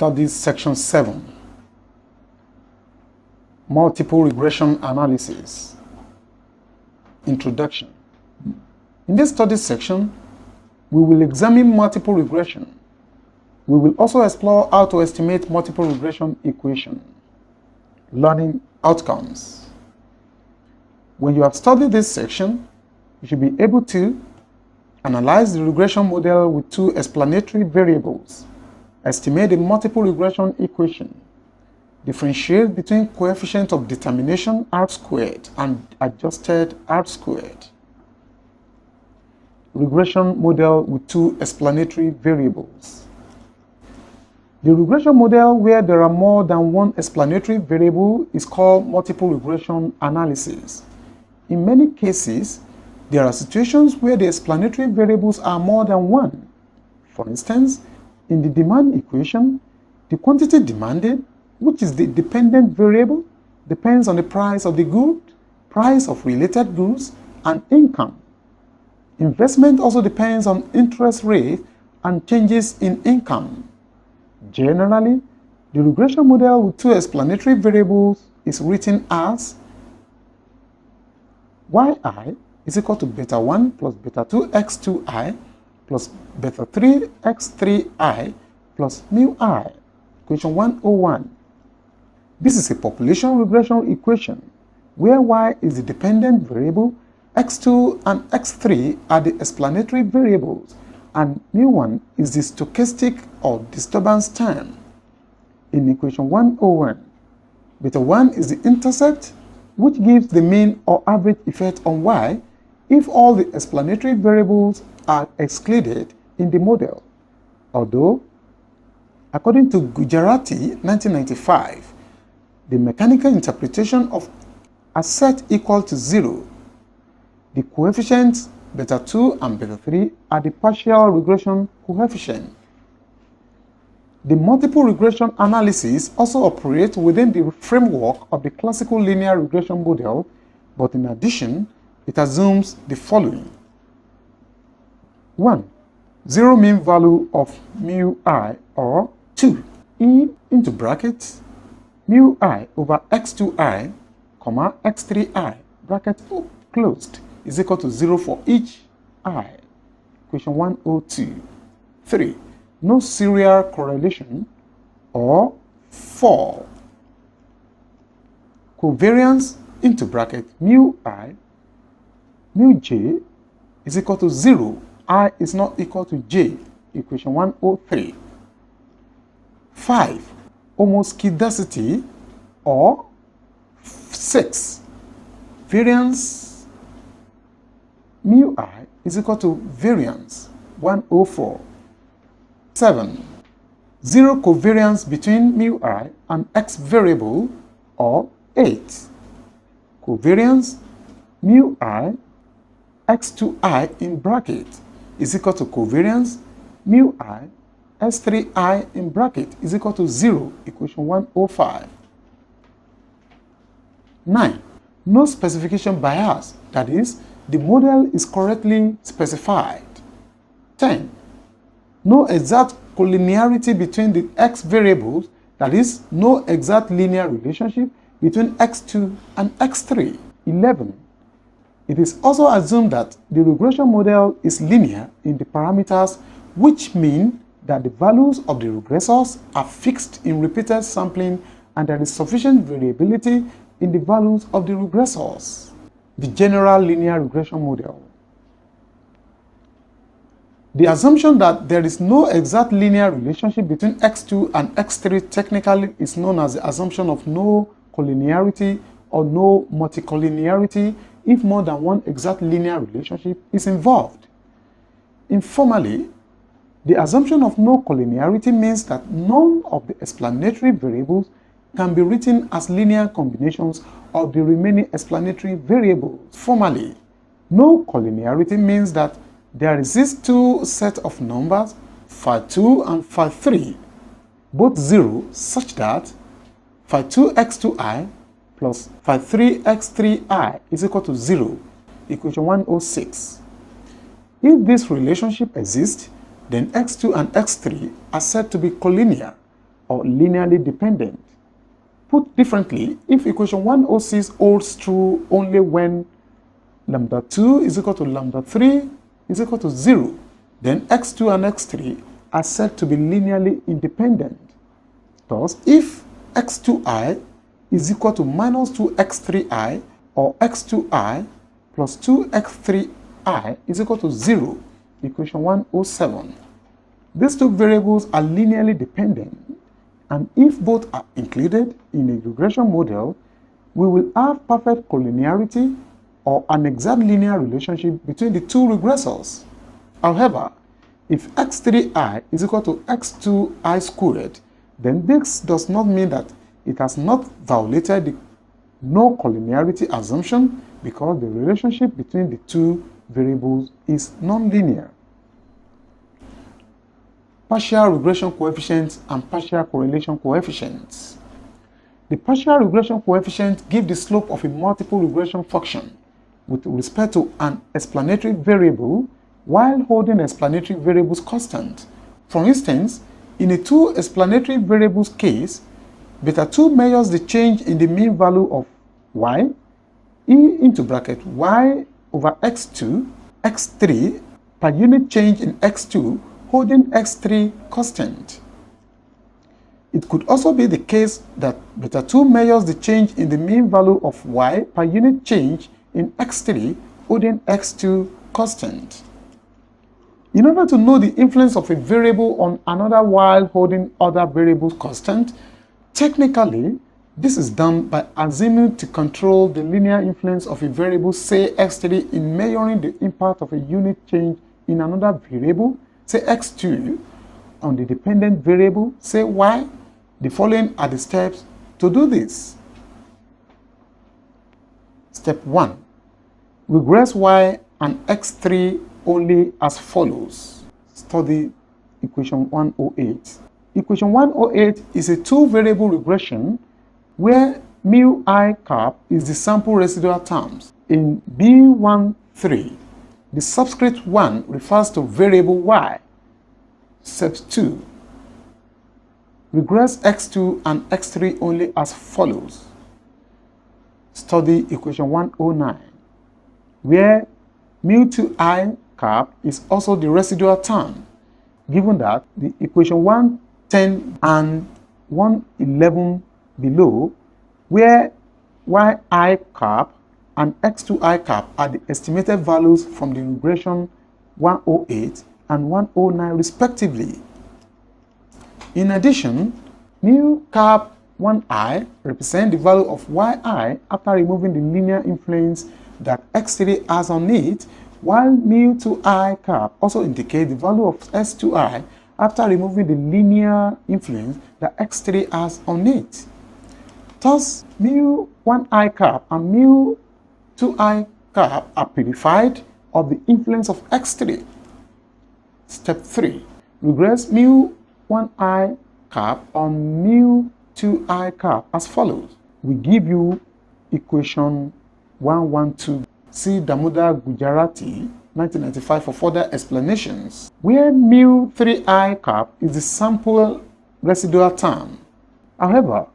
Studies Section 7, Multiple Regression Analysis. Introduction. In this study section, we will examine multiple regression. We will also explore how to estimate multiple regression equation. Learning outcomes. When you have studied this section, you should be able to analyze the regression model with two explanatory variables, estimate the multiple regression equation, differentiate between coefficient of determination R² and adjusted R². Regression model with two explanatory variables. The regression model where there are more than one explanatory variable is called multiple regression analysis. In many cases, there are situations where the explanatory variables are more than one. For instance, in the demand equation, the quantity demanded, which is the dependent variable, depends on the price of the good, price of related goods, and income. Investment also depends on interest rate and changes in income. Generally, the regression model with two explanatory variables is written as yi is equal to beta 1 plus beta 2 x2i plus beta 3 x3i plus mu I, equation 101. This is a population regression equation where y is the dependent variable, x2 and x3 are the explanatory variables, and mu1 is the stochastic or disturbance term. In equation 101, beta 1 is the intercept, which gives the mean or average effect on y if all the explanatory variables are excluded in the model. Although, according to Gujarati 1995, the mechanical interpretation of a set equal to 0, the coefficients beta 2 and beta 3 are the partial regression coefficient. The multiple regression analysis also operates within the framework of the classical linear regression model, but in addition, it assumes the following. 1. Zero mean value of mu I, or 2. E into bracket mu I over x2i, comma x3i, bracket closed, is equal to 0 for each I. Equation 102. 3. No serial correlation, or 4. Covariance into bracket mu I, mu j is equal to 0. I is not equal to j. Equation 103. 5. Homoscedasticity, or 6. Variance mu I is equal to variance 104. 7. Zero covariance between mu I and x variable, or 8. Covariance mu I x2i in bracket is equal to covariance mu I s3i in bracket is equal to 0, equation 105. 9. No specification bias, that is, the model is correctly specified. 10. No exact collinearity between the x variables, that is, no exact linear relationship between x2 and x3. 11. It is also assumed that the regression model is linear in the parameters, which mean that the values of the regressors are fixed in repeated sampling and there is sufficient variability in the values of the regressors. The general linear regression model. The assumption that there is no exact linear relationship between x2 and x3 technically is known as the assumption of no collinearity or no multicollinearity if more than one exact linear relationship is involved. Informally, the assumption of no collinearity means that none of the explanatory variables can be written as linear combinations of the remaining explanatory variables. Formally, no collinearity means that there exist two sets of numbers, phi2 and phi3, both 0, such that phi2x2i plus phi3x3i is equal to 0, equation 106. If this relationship exists, then x2 and x3 are said to be collinear, or linearly dependent. Put differently, if equation 106 holds true only when lambda 2 is equal to lambda 3 is equal to 0, then x2 and x3 are said to be linearly independent. Thus, if x2i is equal to minus 2x3i or x2i plus 2x3i is equal to 0, equation 107. These two variables are linearly dependent, and if both are included in a regression model, we will have perfect collinearity or an exact linear relationship between the two regressors. However, if x3i is equal to x2i squared, then this does not mean that it has not violated the no collinearity assumption, because the relationship between the two variables is nonlinear. Partial regression coefficients and partial correlation coefficients. The partial regression coefficients give the slope of a multiple regression function with respect to an explanatory variable while holding explanatory variables constant. For instance, in a two explanatory variables case, beta 2 measures the change in the mean value of y, e into bracket y over x2, x3 per unit change in x2 holding x3 constant. It could also be the case that beta 2 measures the change in the mean value of y per unit change in x3 holding x2 constant. In order to know the influence of a variable on another while holding other variables constant, technically, this is done by assuming to control the linear influence of a variable, say x3, in measuring the impact of a unit change in another variable, say x2, on the dependent variable, say y. The following are the steps to do this. Step 1. Regress y and x3 only as follows. Study equation 108. Equation 108 is a two-variable regression where mu I cap is the sample residual terms. In B13, the subscript 1 refers to variable y. Step 2. Regress x2 and x3 only as follows. Study equation 109, where mu2i cap is also the residual term, given that the equation 110 and 111 below, where yi cap and x2i cap are the estimated values from the regression 108 and 109 respectively. In addition, mu cap 1i represents the value of yi after removing the linear influence that x3 has on it, while mu 2i cap also indicates the value of s2i after removing the linear influence that x3 has on it. Thus, mu 1i cap and mu 2i cap are purified of the influence of x3. Step 3. Regress mu 1i cap on mu 2i cap as follows. We give you equation 112. See Damodar Gujarati, 1995, for further explanations, where mu 3i cap is the sample residual term. However,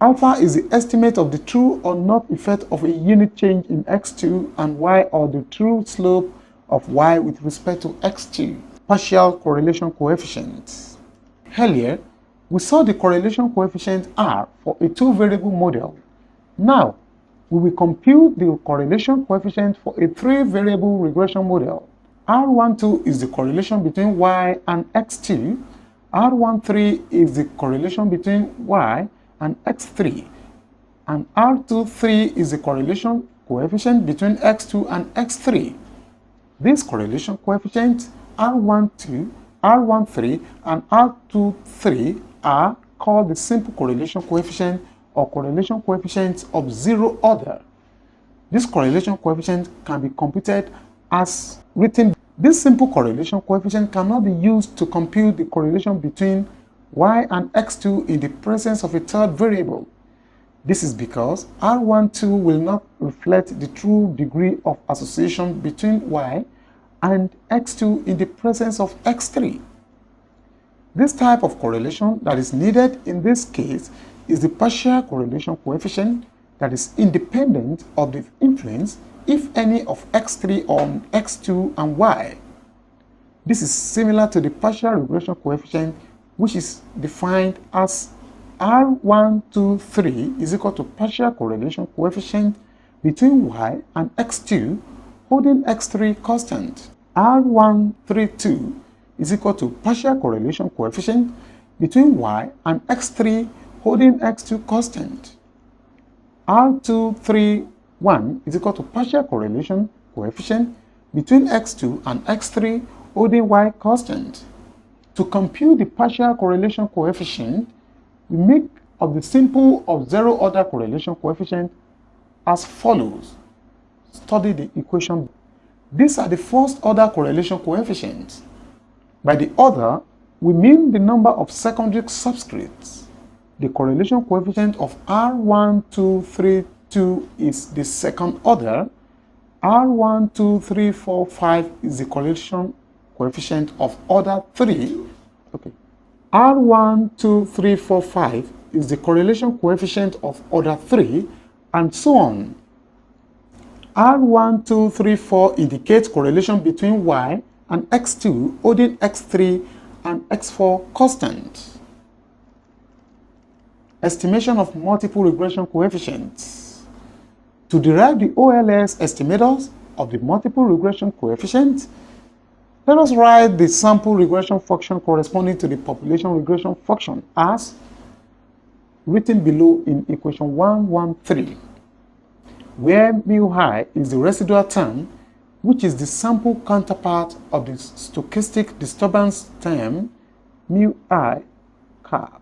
alpha is the estimate of the true or not effect of a unit change in x2, and y, or the true slope of y with respect to x2. Partial correlation coefficients. Earlier, we saw the correlation coefficient R for a two-variable model. Now, we will compute the correlation coefficient for a three-variable regression model. R12 is the correlation between y and x2. R13 is the correlation between y and x3. And R23 is the correlation coefficient between x2 and x3. These correlation coefficients, R12, R13, and R23, are called the simple correlation coefficient or correlation coefficients of zero order. This correlation coefficient can be computed as written. This simple correlation coefficient cannot be used to compute the correlation between y and x2 in the presence of a third variable. This is because R12 will not reflect the true degree of association between y and x2 in the presence of x3. This type of correlation that is needed in this case is the partial correlation coefficient that is independent of the influence, if any, of x3 on x2 and y. This is similar to the partial regression coefficient, which is defined as R123 is equal to partial correlation coefficient between y and x2 holding x3 constant. R132 is equal to partial correlation coefficient between y and x3 holding x2 constant. R231 is equal to partial correlation coefficient between x2 and x3 holding y constant. To compute the partial correlation coefficient, we make of the simple of zero order correlation coefficient as follows. Study the equation. These are the first order correlation coefficients. By the order, we mean the number of secondary subscripts. The correlation coefficient of R1232 is the second order. R12345 is the correlation coefficient of order 3. Okay. R12345 is the correlation coefficient of order 3, and so on. R1234 indicates correlation between y and x2 holding x3 and x4 constant. Estimation of multiple regression coefficients. To derive the OLS estimators of the multiple regression coefficients, let us write the sample regression function corresponding to the population regression function as written below in equation 113, where mu I is the residual term, which is the sample counterpart of the stochastic disturbance term mu I cap.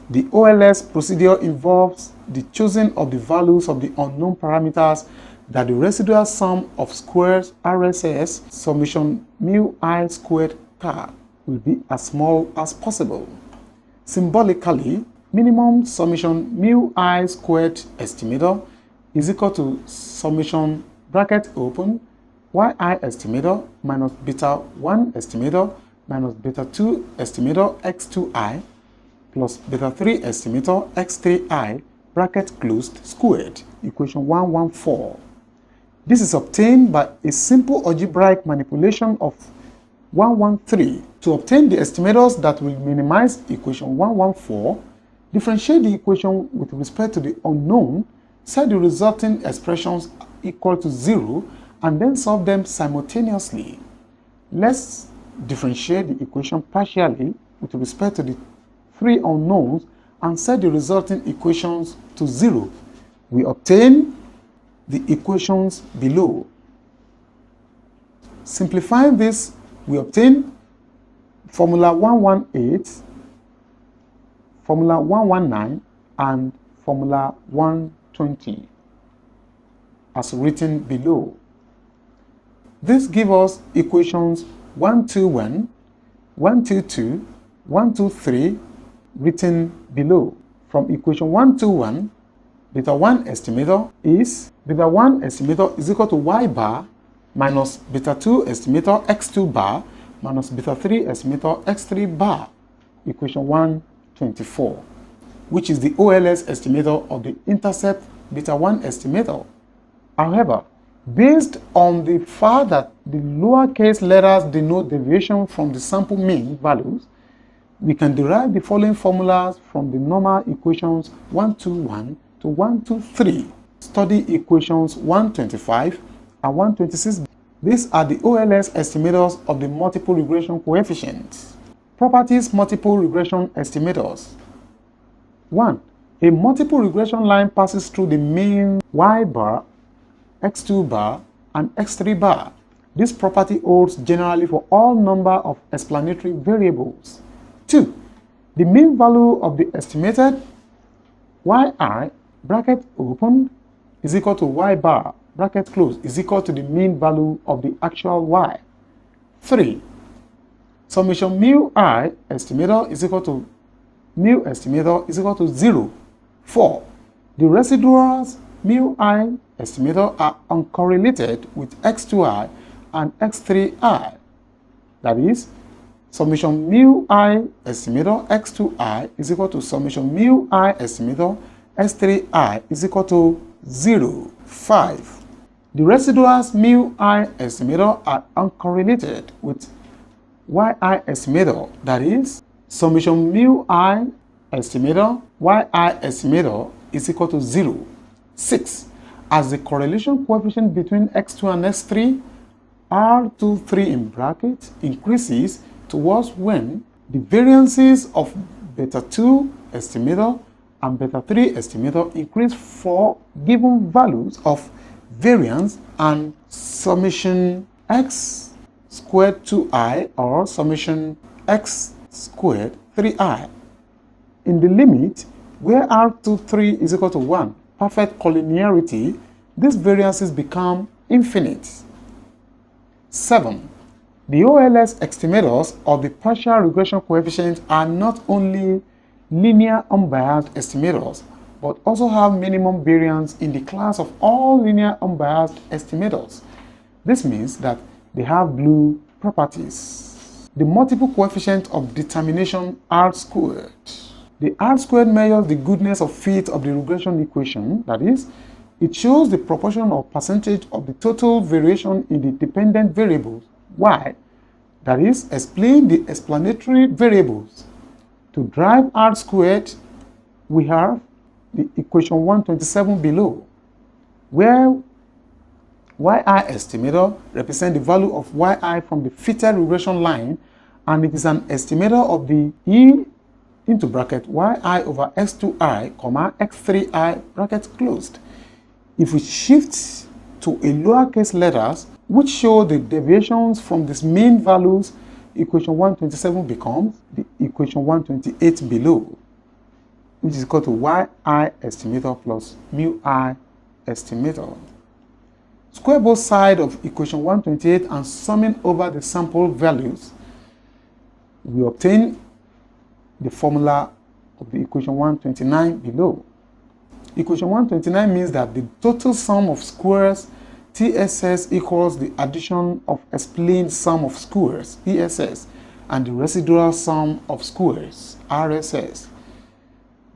The OLS procedure involves the choosing of the values of the unknown parameters that the residual sum of squares RSS summation mu I squared cap will be as small as possible. Symbolically, minimum summation mu I squared estimator is equal to summation bracket open yi estimator minus beta 1 estimator minus beta 2 estimator x2i plus beta 3 estimator x3i bracket closed squared, equation 114. This is obtained by a simple algebraic manipulation of 113. To obtain the estimators that will minimize equation 114, differentiate the equation with respect to the unknown, set the resulting expressions equal to 0, and then solve them simultaneously. Let's differentiate the equation partially with respect to the three unknowns and set the resulting equations to 0. We obtain the equations below. Simplifying this, we obtain formula 118, formula 119, and formula 120 as written below. This gives us equations 121, 122, 123 written below. From equation 121, beta 1 estimator is beta 1 estimator is equal to y bar minus beta 2 estimator x2 bar minus beta 3 estimator x3 bar, equation 124, which is the OLS estimator of the intercept beta 1 estimator. However, based on the fact that the lowercase letters denote deviation from the sample mean values, we can derive the following formulas from the normal equations 121 to 123. Study equations 125 and 126. These are the OLS estimators of the multiple regression coefficients. Properties multiple regression estimators. 1. A multiple regression line passes through the mean y bar, x2 bar, and x3 bar. This property holds generally for all number of explanatory variables. 2. The mean value of the estimated yi bracket open is equal to y bar bracket closed is equal to the mean value of the actual y. 3. Summation mu I estimator is equal to mu estimator is equal to 0. 4. The residuals mu I estimator are uncorrelated with x2i and x3i. That is, summation mu I estimator x2i is equal to summation mu I estimator s3i is equal to 0. 5. The residuals mu I estimator are uncorrelated with yi estimator, that is, summation mu I estimator yi estimator is equal to 0. 6. As the correlation coefficient between x2 and x3, R23 in brackets, increases towards when the variances of beta 2 estimator and beta 3 estimator increase for given values of variance and summation x squared 2i or summation x squared 3i. In the limit where R23 is equal to 1, perfect collinearity, these variances become infinite. 7. The OLS estimators of the partial regression coefficients are not only linear unbiased estimators, but also have minimum variance in the class of all linear unbiased estimators. This means that they have blue properties. The multiple coefficient of determination R squared. The R squared measures the goodness of fit of the regression equation, that is, it shows the proportion or percentage of the total variation in the dependent variables, y, that is, explain the explanatory variables. To drive R squared, we have the equation 127 below, where yi estimator represents the value of yi from the fitted regression line, and it is an estimator of the e into bracket yi over x2i, comma x3i, bracket closed. If we shift to a lowercase letters, which show the deviations from these mean values, equation 127 becomes the equation 128 below, which is equal to yi estimator plus mu I estimator. Square both sides of equation 128 and summing over the sample values, we obtain the formula of the equation 129 below. Equation 129 means that the total sum of squares TSS equals the addition of explained sum of squares ESS and the residual sum of squares RSS.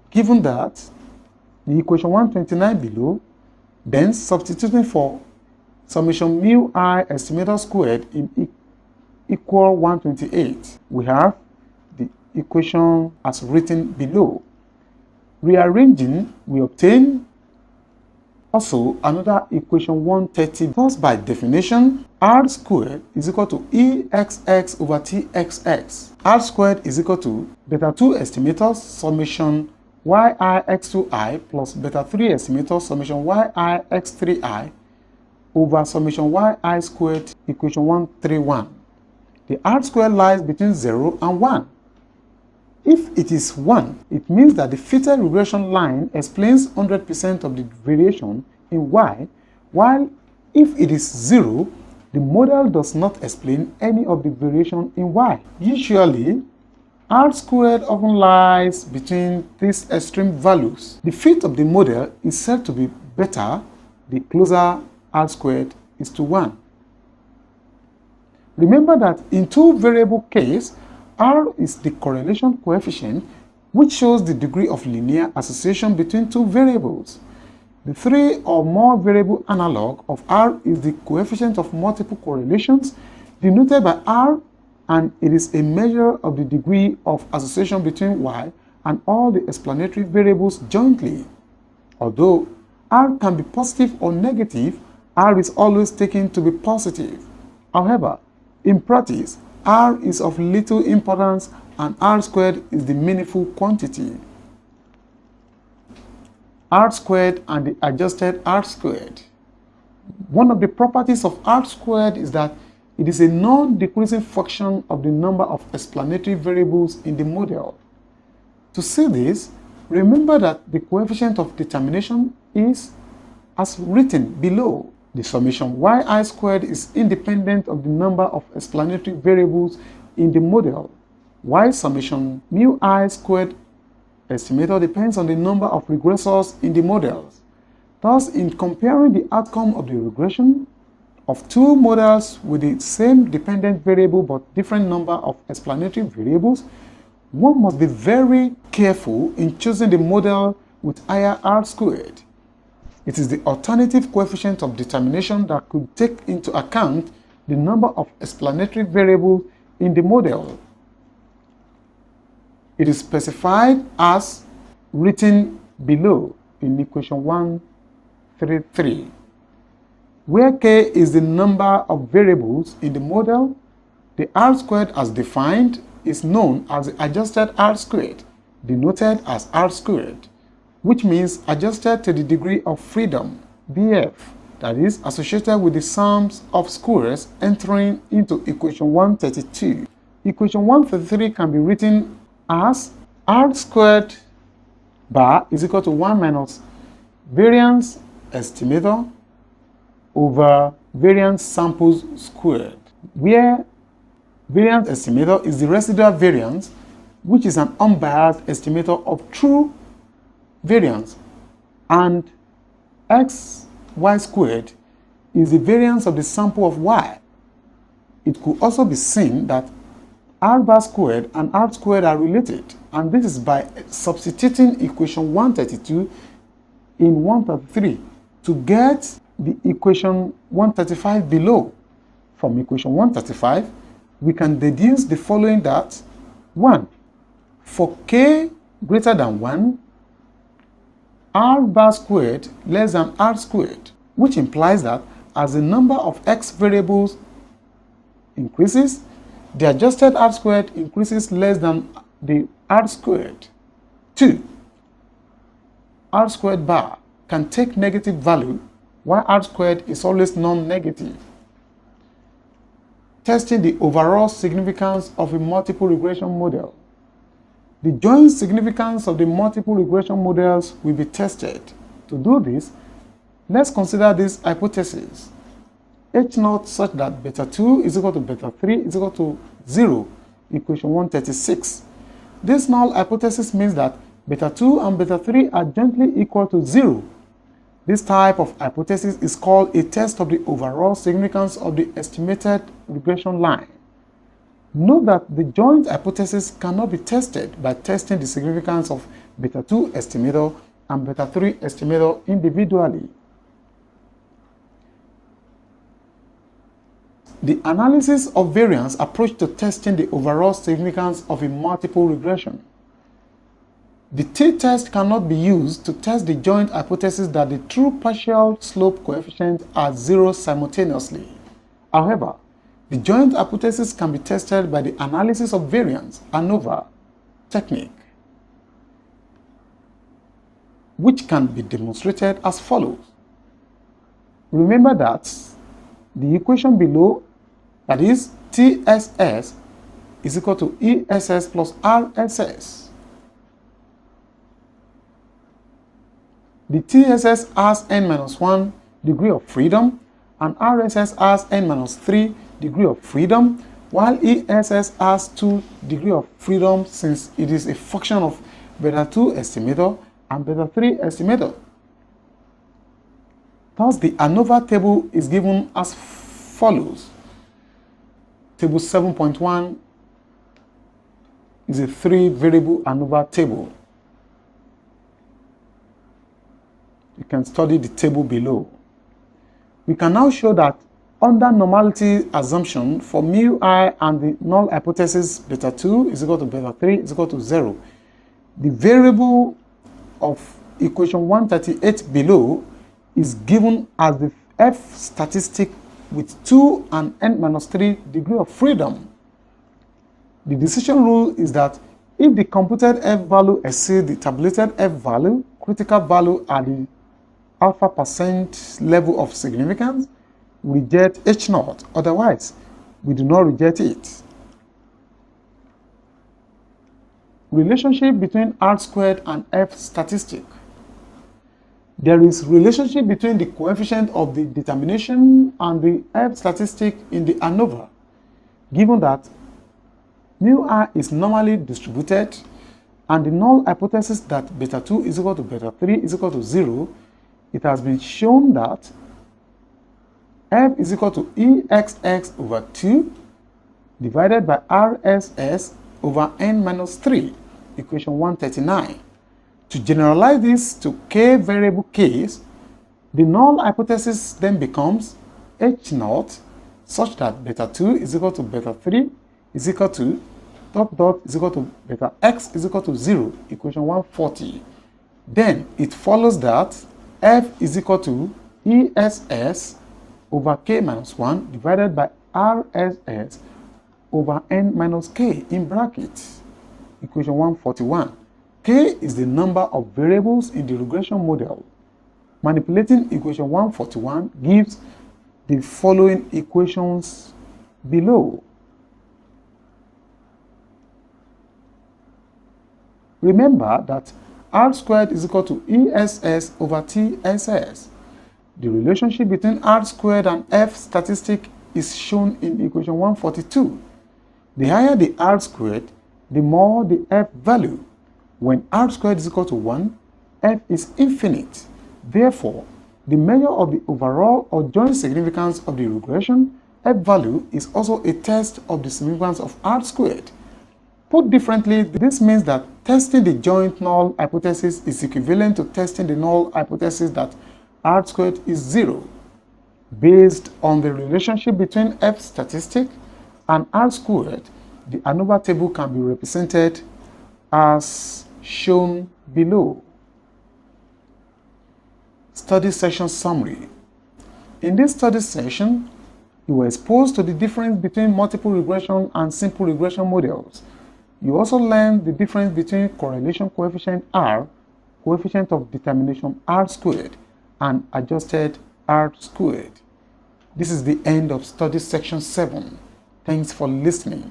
Given that, the equation 129 below, then substituting for summation mu I estimator squared in equal 128, we have the equation as written below. Rearranging, we obtain also another equation 130. Thus, by definition, R squared is equal to EXX over TXX. R squared is equal to beta 2 estimators summation YIX2I plus beta 3 estimators summation YIX3I over summation YI squared, equation 131. The R squared lies between 0 and 1. If it is 1, it means that the fitted regression line explains 100% of the variation in Y, while if it is 0, the model does not explain any of the variation in Y. Usually, R squared often lies between these extreme values. The fit of the model is said to be better the closer R squared is to 1. Remember that in two-variable case, R is the correlation coefficient, which shows the degree of linear association between two variables. The three or more variable analog of R is the coefficient of multiple correlations, denoted by R, and it is a measure of the degree of association between Y and all the explanatory variables jointly. Although R can be positive or negative, R is always taken to be positive. However, in practice, R is of little importance and R squared is the meaningful quantity. R squared and the adjusted R squared. One of the properties of R squared is that it is a non-decreasing function of the number of explanatory variables in the model. To see this, remember that the coefficient of determination is as written below. The summation yi squared is independent of the number of explanatory variables in the model, while summation mu I squared estimator depends on the number of regressors in the models. Thus, in comparing the outcome of the regression of two models with the same dependent variable but different number of explanatory variables, one must be very careful in choosing the model with higher R squared. It is the alternative coefficient of determination that could take into account the number of explanatory variables in the model. It is specified as written below in equation 133. Where k is the number of variables in the model, the R squared as defined is known as the adjusted R squared, denoted as R squared, which means adjusted to the degree of freedom, df, that is associated with the sums of squares entering into equation 132. Equation 133 can be written as R squared bar is equal to 1 minus variance estimator over variance samples squared, where variance estimator is the residual variance, which is an unbiased estimator of true variance, and xy squared is the variance of the sample of y. It could also be seen that R bar squared and R squared are related, and this is by substituting equation 132 in 133 to get the equation 135 below. From equation 135, we can deduce the following: that 1. For k greater than 1, R bar squared less than R squared, which implies that as the number of x variables increases, the adjusted R squared increases less than the R squared. 2. R squared bar can take negative value, while R squared is always non-negative. Testing the overall significance of a multiple regression model. The joint significance of the multiple regression models will be tested. To do this, let's consider this hypothesis: H0 such that beta 2 is equal to beta 3 is equal to 0, equation 136. This null hypothesis means that beta 2 and beta 3 are jointly equal to 0. This type of hypothesis is called a test of the overall significance of the estimated regression line. Note that the joint hypothesis cannot be tested by testing the significance of beta 2 estimator and beta 3 estimator individually. The analysis of variance approach to testing the overall significance of a multiple regression. The t-test cannot be used to test the joint hypothesis that the true partial slope coefficients are 0 simultaneously. However, the joint hypothesis can be tested by the analysis of variance ANOVA technique, which can be demonstrated as follows. Remember that the equation below, that is TSS, is equal to ESS plus RSS. The TSS has n-1 degree of freedom and RSS has n-3 degree of freedom, while ESS has 2 degree of freedom since it is a function of beta 2 estimator and beta 3 estimator. Thus, the ANOVA table is given as follows. Table 7.1 is a 3-variable ANOVA table. You can study the table below. We can now show that under normality assumption for mu I and the null hypothesis beta 2 is equal to beta 3 is equal to 0, the variable of equation 138 below is given as the F statistic with 2 and n-3 degree of freedom. The decision rule is that if the computed F value exceeds the tabulated F value, critical value at the alpha % level of significance, we reject H0, otherwise we do not reject it. Relationship between R squared and F statistic. There is relationship between the coefficient of the determination and the F statistic in the ANOVA, given that mu I is normally distributed and the null hypothesis that beta 2 is equal to beta 3 is equal to 0. It has been shown that f is equal to exx over 2 divided by rss over n minus 3, equation 139. To generalize this to k variable case, the null hypothesis then becomes h naught such that beta 2 is equal to beta 3 is equal to dot dot is equal to beta x is equal to 0, equation 140. Then it follows that f is equal to ess over k minus 1 divided by rss over n minus k in brackets, equation 141. K is the number of variables in the regression model. Manipulating equation 141 gives the following equations below. Remember that r squared is equal to ess over tss. The relationship between r squared and f statistic is shown in equation 142. The higher the r squared, the more the f value. When r squared is equal to 1, f is infinite. Therefore, the measure of the overall or joint significance of the regression, f value, is also a test of the significance of r squared. Put differently, this means that testing the joint null hypothesis is equivalent to testing the null hypothesis that r squared is 0. Based on the relationship between f statistic and r squared, the ANOVA table can be represented as shown below. Study session summary. In this study session, you were exposed to the difference between multiple regression and simple regression models. You also learned the difference between correlation coefficient R, coefficient of determination R squared, and adjusted R squared. This is the end of study section 7. Thanks for listening.